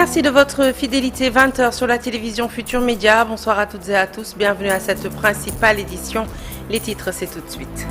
Merci de votre fidélité. 20h sur la télévision Futur Média. Bonsoir à toutes et à tous. Bienvenue à cette principale édition. Les titres, c'est tout de suite.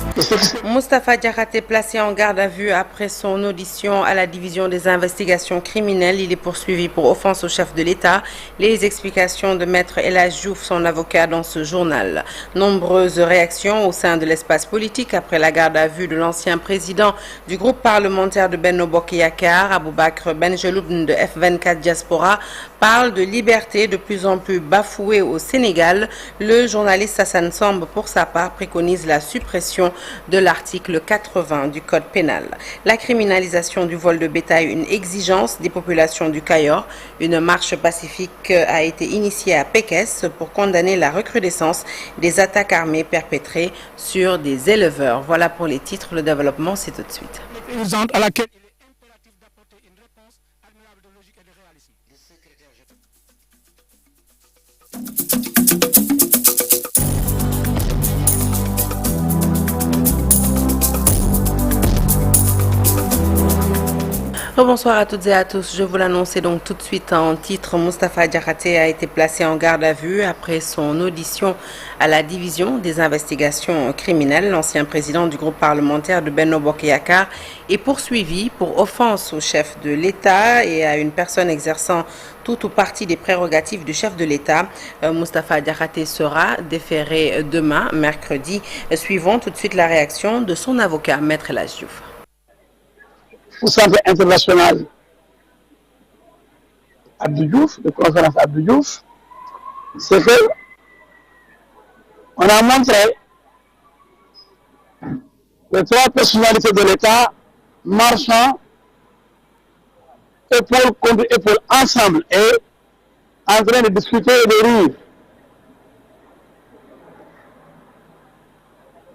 Moustapha Diakhaté placé en garde à vue après son audition à la division des investigations criminelles. Il est poursuivi pour offense au chef de l'État. Les explications de Maître El Hadj Diouf, son avocat, dans ce journal. Nombreuses réactions au sein de l'espace politique après la garde à vue de l'ancien président du groupe parlementaire de Benno Bokk Yakaar, Aboubakr Benjeloun de F24 Diaspora, parle de liberté de plus en plus bafouée au Sénégal. Le journaliste Assane Samb, pour sa part, préconise la suppression de l'article 80 du Code pénal. La criminalisation du vol de bétail, une exigence des populations du Cayor. Une marche pacifique a été initiée à Pékesse pour condamner la recrudescence des attaques armées perpétrées sur des éleveurs. Voilà pour les titres. Le développement, c'est tout de suite. À laquelle il est impératif d'apporter une réponse admirable de logique et de réalisme. Bonsoir à toutes et à tous. Je vous l'annonçais donc tout de suite en titre. Moustapha Diakhaté a été placé en garde à vue après son audition à la division des investigations criminelles. L'ancien président du groupe parlementaire de Benno Bokk Yakaar est poursuivi pour offense au chef de l'État et à une personne exerçant tout ou partie des prérogatives du chef de l'État. Moustapha Diakhaté sera déféré demain, mercredi. Suivons tout de suite la réaction de son avocat, Maître El Hadj Diouf. Au Centre international Abdou Diouf, de conférence Abdou Diouf, c'est que on a montré les trois personnalités de l'État marchant épaule contre épaule ensemble et en train de discuter et de rire.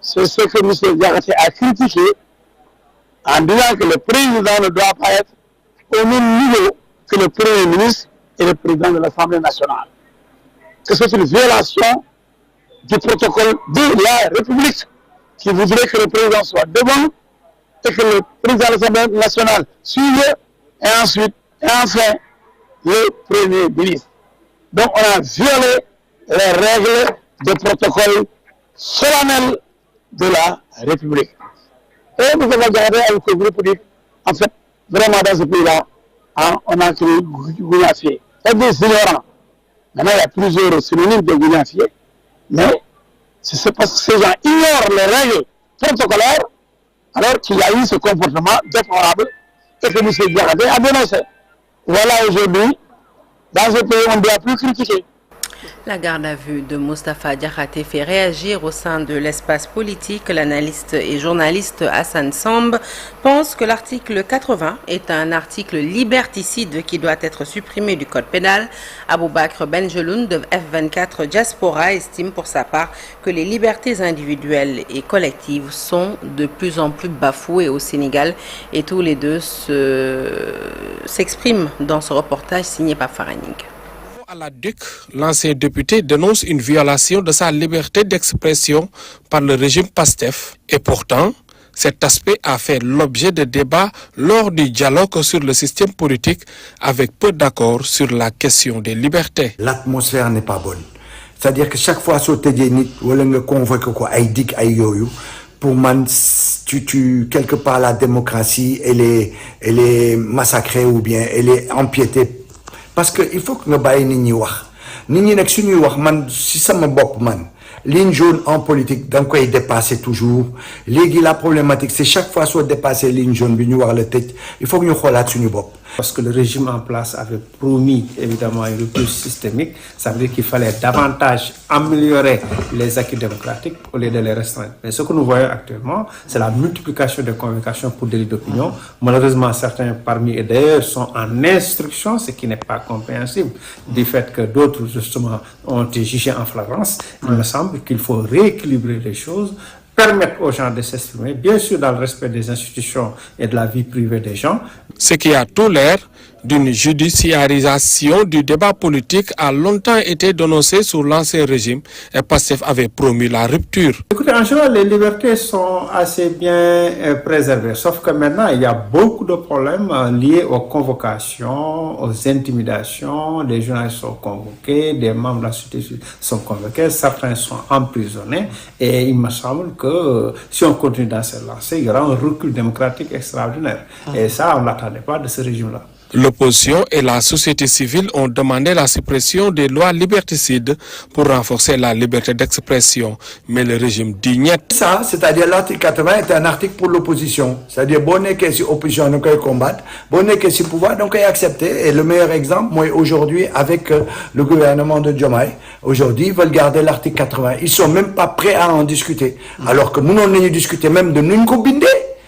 C'est ce que M. Diakhaté a critiqué en disant que le président ne doit pas être au même niveau que le Premier ministre et le président de l'Assemblée nationale. Que c'est une violation du protocole de la République qui voudrait que le président soit devant et que le président de l'Assemblée nationale suive et ensuite, et enfin, le Premier ministre. Donc on a violé les règles de protocole solennel de la République. Et nous avons gardé avec le groupe politique, en fait, vraiment dans ce pays-là, on a créé Gounafié. C'est des ignorants. Maintenant, il y a plusieurs synonymes de Gounafié, mais c'est parce que ces gens ignorent les règles protocolaires, alors qu'il y a eu ce comportement déplorable et que M. Diakhaté a dénoncé. Voilà aujourd'hui, dans ce pays, on ne doit plus critiquer. La garde à vue de Moustapha Diakhaté fait réagir au sein de l'espace politique. L'analyste et journaliste Assane Samb pense que l'article 80 est un article liberticide qui doit être supprimé du code pénal. Aboubakr Benjeloun de F24 Diaspora estime pour sa part que les libertés individuelles et collectives sont de plus en plus bafouées au Sénégal et tous les deux s'expriment dans ce reportage signé par Faraning. À la DUC, l'ancien député dénonce une violation de sa liberté d'expression par le régime PASTEF. Et pourtant, cet aspect a fait l'objet de débats lors du dialogue sur le système politique avec peu d'accord sur la question des libertés. L'atmosphère n'est pas bonne. C'est-à-dire que chaque fois que tu convoques pour moi, quelque part la démocratie, elle est massacrée ou bien elle est empiétée. Parce que il faut que nous baillons nit ñi wax nit ñi nak suñuy wax man si sama bop man ligne jaune en politique da nga koy dépasser toujours légui la problématique c'est chaque fois soit dépasser ligne jaune bi ñu wax la tëj il faut que ñu xolaat suñu bop. Parce que le régime en place avait promis évidemment une rupture systémique, ça veut dire qu'il fallait davantage améliorer les acquis démocratiques au lieu de les restreindre. Mais ce que nous voyons actuellement, c'est la multiplication des convocations pour délit d'opinion. Malheureusement, certains parmi eux d'ailleurs sont en instruction, ce qui n'est pas compréhensible, du fait que d'autres justement ont été jugés en flagrance. Il me semble qu'il faut rééquilibrer les choses, permettre aux gens de s'exprimer, bien sûr dans le respect des institutions et de la vie privée des gens. Ce qui a tout l'air d'une judiciarisation du débat politique a longtemps été dénoncée sous l'ancien régime et Pastef avait promis la rupture. Écoutez, en général, les libertés sont assez bien préservées, sauf que maintenant, il y a beaucoup de problèmes liés aux convocations, aux intimidations. Des journalistes sont convoqués, des membres de la société civile sont convoqués, certains sont emprisonnés et il me semble que si on continue dans cette lancée, il y aura un recul démocratique extraordinaire. Et ça, on ne l'attendait pas de ce régime-là. L'opposition et la société civile ont demandé la suppression des lois liberticides pour renforcer la liberté d'expression. Mais le régime dit niet. Ça, c'est-à-dire l'article 80 est un article pour l'opposition. C'est-à-dire, bon, que si l'opposition nous peut combattre, bon, que si le pouvoir nous peut accepter. Et le meilleur exemple, moi, aujourd'hui, avec le gouvernement de Diomaye, aujourd'hui, ils veulent garder l'article 80. Ils sont même pas prêts à en discuter. Alors que nous, on a discuté même de Nunko Bindé,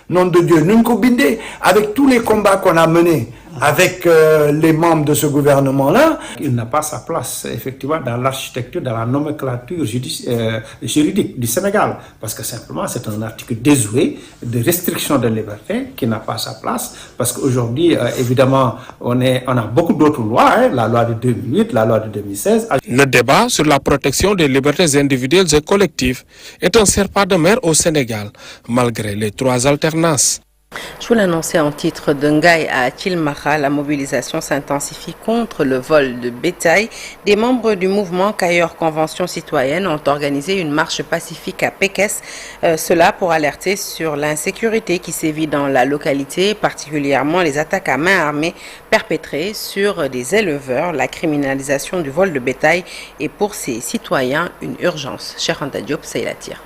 nom de Dieu, Nunko Bindé, avec tous les combats qu'on a menés avec les membres de ce gouvernement-là. Il n'a pas sa place, effectivement, dans l'architecture, dans la nomenclature juridique du Sénégal. Parce que simplement, c'est un article désuet de restriction de liberté qui n'a pas sa place. Parce qu'aujourd'hui, évidemment, on a beaucoup d'autres lois, hein, la loi de 2008, la loi de 2016. Le débat sur la protection des libertés individuelles et collectives est un serpent de mer au Sénégal, malgré les 3 alternances. Je vous l'annonçais en titre de Ngaï à Tilmaha, la mobilisation s'intensifie contre le vol de bétail. Des membres du mouvement Kayor Convention citoyenne ont organisé une marche pacifique à Pékesse, cela pour alerter sur l'insécurité qui sévit dans la localité, particulièrement les attaques à main armée perpétrées sur des éleveurs. La criminalisation du vol de bétail est pour ces citoyens une urgence. Cheikh Anta Diop, Seylatir.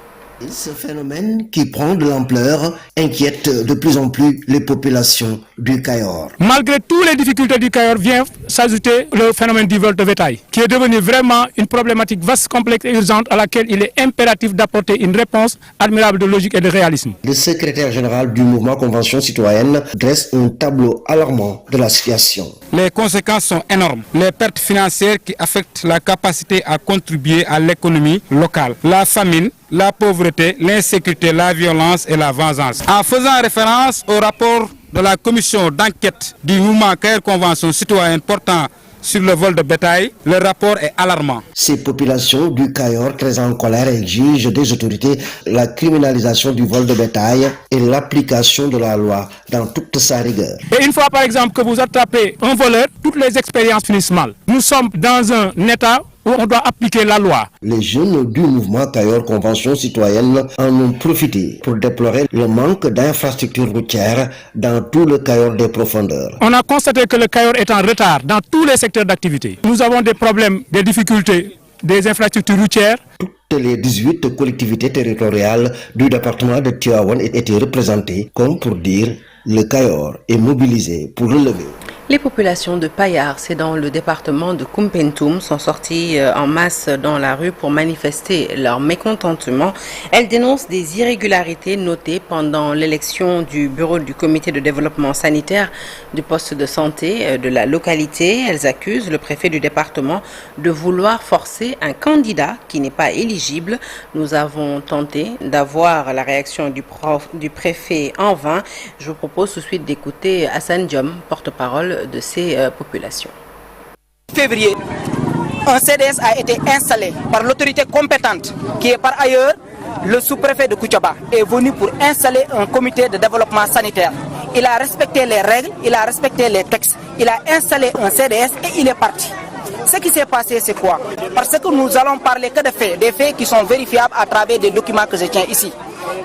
Ce phénomène qui prend de l'ampleur inquiète de plus en plus les populations du Cayor. Malgré toutes les difficultés du Cayor, vient s'ajouter le phénomène du vol de bétail, qui est devenu vraiment une problématique vaste, complexe et urgente à laquelle il est impératif d'apporter une réponse admirable de logique et de réalisme. Le secrétaire général du mouvement Convention citoyenne dresse un tableau alarmant de la situation. Les conséquences sont énormes. Les pertes financières qui affectent la capacité à contribuer à l'économie locale, la famine, la pauvreté, l'insécurité, la violence et la vengeance. En faisant référence au rapport de la commission d'enquête du mouvement Cayor Convention citoyenne portant sur le vol de bétail, le rapport est alarmant. Ces populations du Cayor, très en colère, exigent des autorités la criminalisation du vol de bétail et l'application de la loi dans toute sa rigueur. Et une fois par exemple que vous attrapez un voleur, toutes les expériences finissent mal. Nous sommes dans un état où on doit appliquer la loi. Les jeunes du mouvement Cayor Convention citoyenne en ont profité pour déplorer le manque d'infrastructures routières dans tout le Cayor des profondeurs. On a constaté que le Cayor est en retard dans tous les secteurs d'activité. Nous avons des problèmes, des difficultés, des infrastructures routières. Toutes les 18 collectivités territoriales du département de Tivaouane étaient représentées, comme pour dire le Cayor est mobilisé pour relever. Les populations de Payar, c'est dans le département de Koumpentoum, sont sorties en masse dans la rue pour manifester leur mécontentement. Elles dénoncent des irrégularités notées pendant l'élection du bureau du comité de développement sanitaire du poste de santé de la localité. Elles accusent le préfet du département de vouloir forcer un candidat qui n'est pas éligible. Nous avons tenté d'avoir la réaction du préfet en vain. Je vous propose tout de suite d'écouter Hassan Diom, porte-parole de ces populations. Février, un CDS a été installé par l'autorité compétente qui est par ailleurs le sous-préfet de Koutiaba est venu pour installer un comité de développement sanitaire. Il a respecté les règles, il a respecté les textes, il a installé un CDS et il est parti. Ce qui s'est passé, c'est quoi? Parce que nous allons parler que de faits, des faits qui sont vérifiables à travers des documents que je tiens ici.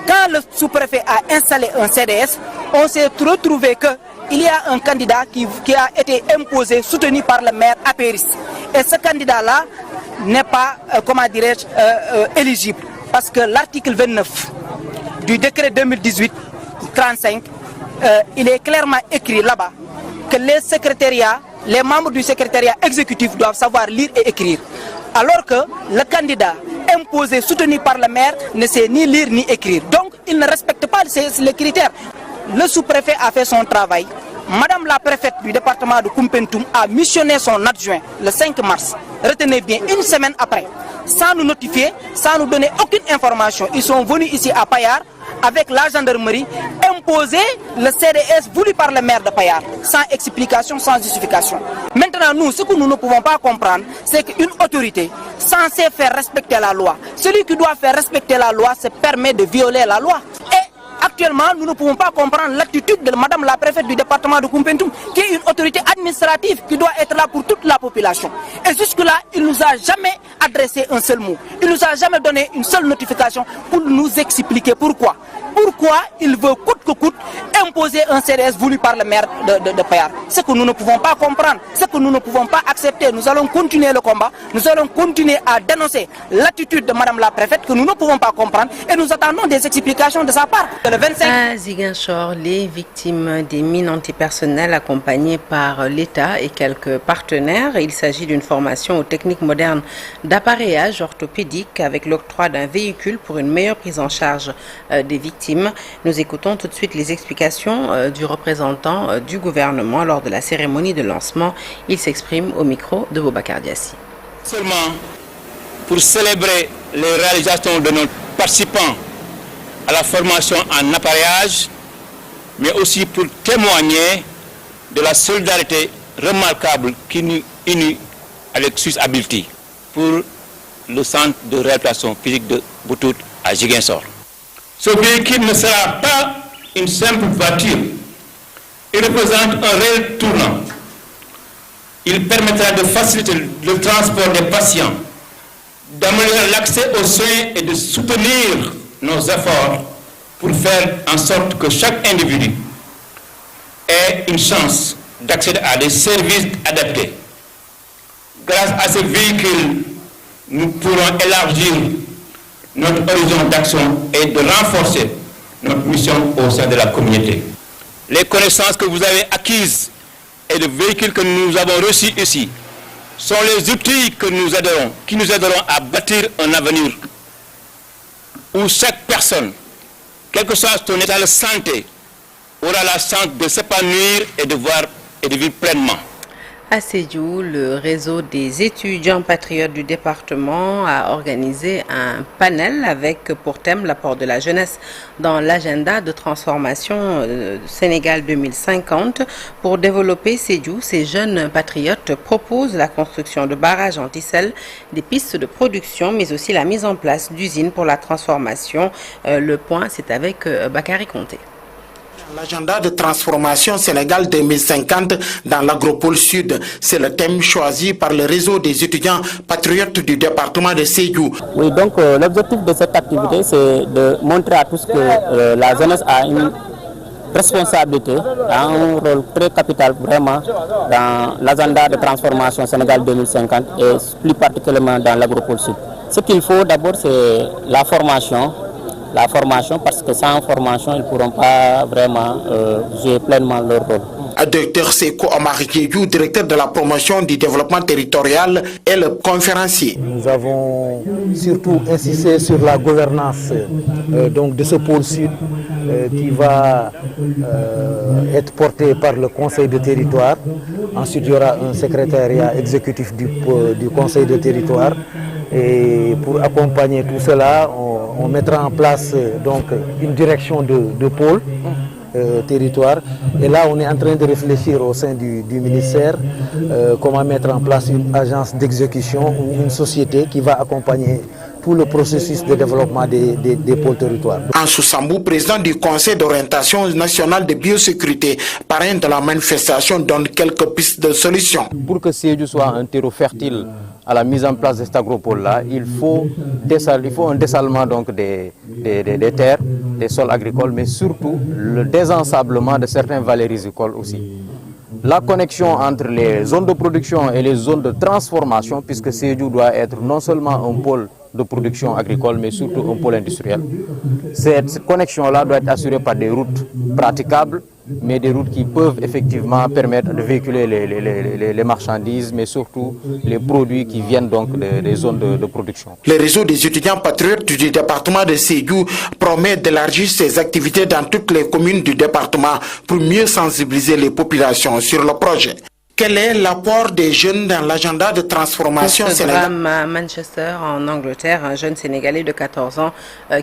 Quand le sous-préfet a installé un CDS, on s'est retrouvé que il y a un candidat qui a été imposé, soutenu par le maire apériste. Et ce candidat-là n'est pas, éligible. Parce que l'article 29 du décret 2018-35, il est clairement écrit là-bas que les membres du secrétariat exécutif doivent savoir lire et écrire. Alors que le candidat imposé, soutenu par le maire, ne sait ni lire ni écrire. Donc, il ne respecte pas les critères. Le sous-préfet a fait son travail. Madame la préfète du département de Koumpentoum a missionné son adjoint le 5 mars. Retenez bien, une semaine après, sans nous notifier, sans nous donner aucune information. Ils sont venus ici à Payar avec la gendarmerie, imposer le CDS voulu par le maire de Payar, sans explication, sans justification. Maintenant, nous, ce que nous ne pouvons pas comprendre, c'est qu'une autorité censée faire respecter la loi, celui qui doit faire respecter la loi se permet de violer la loi. Et actuellement, nous ne pouvons pas comprendre l'attitude de Madame la préfète du département de Koumpentoum, qui est une autorité administrative qui doit être là pour toute la population. Et jusque-là, il ne nous a jamais adressé un seul mot. Il ne nous a jamais donné une seule notification pour nous expliquer pourquoi. Pourquoi il veut coûte que coûte imposer un CDS voulu par le maire de Payar. Ce que nous ne pouvons pas comprendre, ce que nous ne pouvons pas accepter. Nous allons continuer le combat, nous allons continuer à dénoncer l'attitude de Madame la préfète que nous ne pouvons pas comprendre et nous attendons des explications de sa part. Le 25... À Ziguinchor, les victimes des mines antipersonnelles accompagnées par l'État et quelques partenaires. Il s'agit d'une formation aux techniques modernes d'appareillage orthopédique avec l'octroi d'un véhicule pour une meilleure prise en charge des victimes. Nous écoutons tout de suite les explications du représentant du gouvernement lors de la cérémonie de lancement. Il s'exprime au micro de Boubacar Diassi. Seulement pour célébrer les réalisations de nos participants à la formation en appareillage, mais aussi pour témoigner de la solidarité remarquable qui nous unit avec Swiss Ability pour le centre de réhabilitation physique de Boutout à Ziguinchor. Ce véhicule ne sera pas une simple voiture. Il représente un réel tournant. Il permettra de faciliter le transport des patients, d'améliorer l'accès aux soins et de soutenir nos efforts pour faire en sorte que chaque individu ait une chance d'accéder à des services adaptés. Grâce à ce véhicule, nous pourrons élargir notre horizon d'action et de renforcer notre mission au sein de la communauté. Les connaissances que vous avez acquises et les véhicules que nous avons reçus ici sont les outils qui nous aideront à bâtir un avenir où chaque personne, quel que soit son état de santé, aura la chance de s'épanouir et de vivre pleinement. À Sédhiou, le réseau des étudiants patriotes du département a organisé un panel avec pour thème l'apport de la jeunesse dans l'agenda de transformation Sénégal 2050. Pour développer Sédhiou, ces jeunes patriotes proposent la construction de barrages anti-sel, des pistes de production, mais aussi la mise en place d'usines pour la transformation. Le point, c'est avec Bakary Conté. L'agenda de transformation Sénégal 2050 dans l'agropole sud, c'est le thème choisi par le réseau des étudiants patriotes du département de Sédhiou. Oui, donc l'objectif de cette activité, c'est de montrer à tous que la jeunesse a une responsabilité, a un rôle très capital vraiment dans l'agenda de transformation Sénégal 2050 et plus particulièrement dans l'agropole sud. Ce qu'il faut d'abord, c'est la formation. Parce que sans formation, ils ne pourront pas vraiment jouer pleinement leur rôle. Dr Seko Omar Diédhiou, directeur de la promotion du développement territorial, est le conférencier. Nous avons surtout insisté sur la gouvernance donc de ce pôle sud qui va être porté par le conseil de territoire. Ensuite, il y aura un secrétariat exécutif du conseil de territoire. Et pour accompagner tout cela, on mettra en place donc une direction de pôle territoire. Et là, on est en train de réfléchir au sein du ministère comment mettre en place une agence d'exécution ou une société qui va accompagner tout le processus de développement des pôles territoires. Ansou Sambou, président du Conseil d'orientation nationale de biosécurité, parrain de la manifestation, donne quelques pistes de solutions. Pour que Sédhiou soit un terreau fertile à la mise en place de cet agropole-là, il faut un dessalement donc des terres, des sols agricoles, mais surtout le désensablement de certains vallées rizicoles aussi. La connexion entre les zones de production et les zones de transformation, puisque Sédhiou doit être non seulement un pôle de production agricole, mais surtout un pôle industriel. Cette connexion-là doit être assurée par des routes praticables, mais des routes qui peuvent effectivement permettre de véhiculer les marchandises, mais surtout les produits qui viennent donc des zones de production. Le réseau des étudiants patriotes du département de Sédhiou promet d'élargir ses activités dans toutes les communes du département pour mieux sensibiliser les populations sur le projet. Quel est l'apport des jeunes dans l'agenda de transformation sénégalaise? Drame à Manchester, en Angleterre, un jeune Sénégalais de 14 ans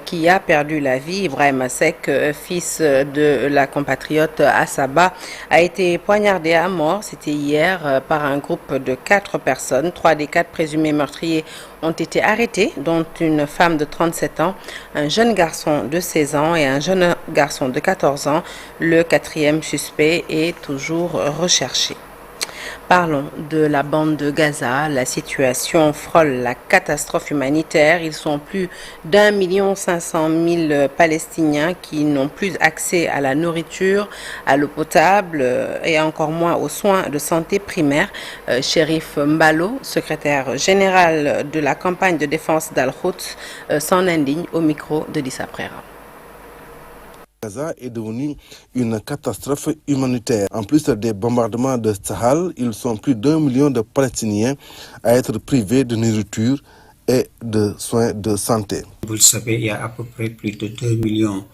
qui a perdu la vie, Ibrahima Seck, fils de la compatriote Assaba, a été poignardé à mort, c'était hier, par un groupe de 4 personnes. 3 des 4 présumés meurtriers ont été arrêtés, dont une femme de 37 ans, un jeune garçon de 16 ans et un jeune garçon de 14 ans. Le 4e suspect est toujours recherché. Parlons de la bande de Gaza. La situation frôle la catastrophe humanitaire. Ils sont plus d'1,5 million Palestiniens qui n'ont plus accès à la nourriture, à l'eau potable et encore moins aux soins de santé primaires. Chérif Mbalo, secrétaire général de la campagne de défense d'Al-Quds, s'en indigne au micro de Lissa Prera. Gaza est devenu une catastrophe humanitaire. En plus des bombardements de Tsahal, ils sont plus d'1 million de Palestiniens à être privés de nourriture et de soins de santé. Vous le savez, il y a à peu près plus de 2,2 millions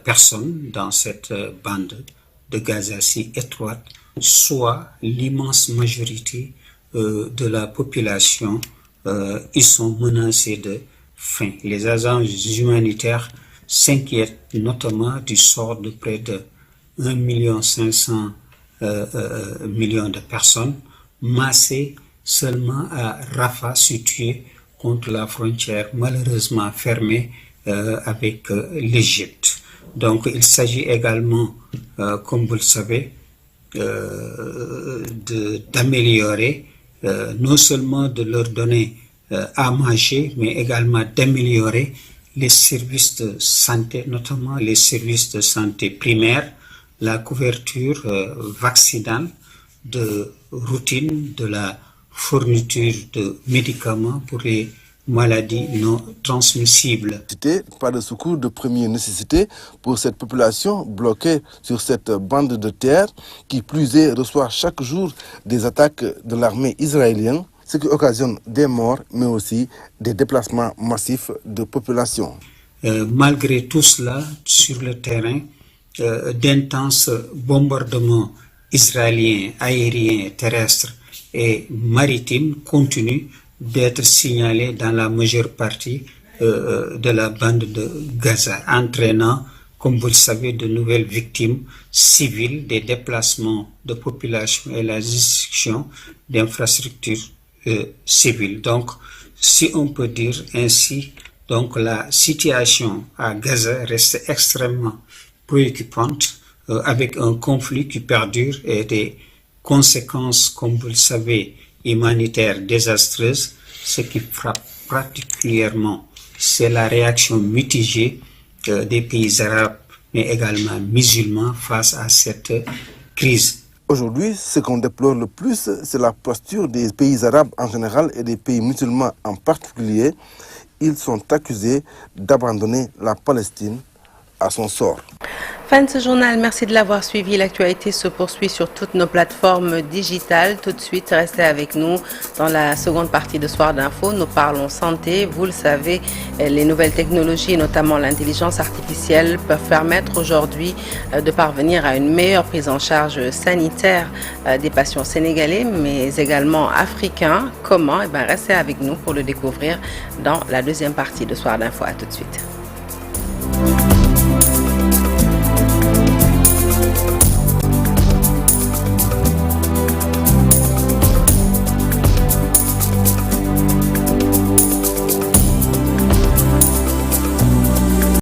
personnes dans cette bande de Gaza si étroite, soit l'immense majorité de la population, ils sont menacés de faim. Les agences humanitaires s'inquiètent notamment du sort de près de 1,5 million de personnes massées seulement à Rafah, situé contre la frontière malheureusement fermée avec l'Égypte. Donc il s'agit également, comme vous le savez, d'améliorer, non seulement de leur donner à manger, mais également d'améliorer les services de santé, notamment les services de santé primaire, la couverture vaccinale de routine, de la fourniture de médicaments pour les maladies non transmissibles. Pas de secours de première nécessité pour cette population bloquée sur cette bande de terre qui plus est reçoit chaque jour des attaques de l'armée israélienne, ce qui occasionne des morts, mais aussi des déplacements massifs de population. Malgré tout cela, sur le terrain, d'intenses bombardements israéliens, aériens, terrestres et maritimes continuent d'être signalés dans la majeure partie de la bande de Gaza, entraînant, comme vous le savez, de nouvelles victimes civiles, des déplacements de population et la destruction d'infrastructures civiles. Donc, si on peut dire ainsi, donc la situation à Gaza reste extrêmement préoccupante, avec un conflit qui perdure et des conséquences, comme vous le savez, humanitaires désastreuses. Ce qui frappe particulièrement, c'est la réaction mitigée des pays arabes, mais également musulmans face à cette crise. Aujourd'hui, ce qu'on déplore le plus, c'est la posture des pays arabes en général et des pays musulmans en particulier. Ils sont accusés d'abandonner la Palestine à son sort. Fin de ce journal, merci de l'avoir suivi. L'actualité se poursuit sur toutes nos plateformes digitales. Tout de suite, restez avec nous dans la seconde partie de Soir d'Info. Nous parlons santé. Vous le savez, les nouvelles technologies, notamment l'intelligence artificielle, peuvent permettre aujourd'hui de parvenir à une meilleure prise en charge sanitaire des patients sénégalais, mais également africains. Comment? Restez avec nous pour le découvrir dans la deuxième partie de Soir d'Info. À tout de suite.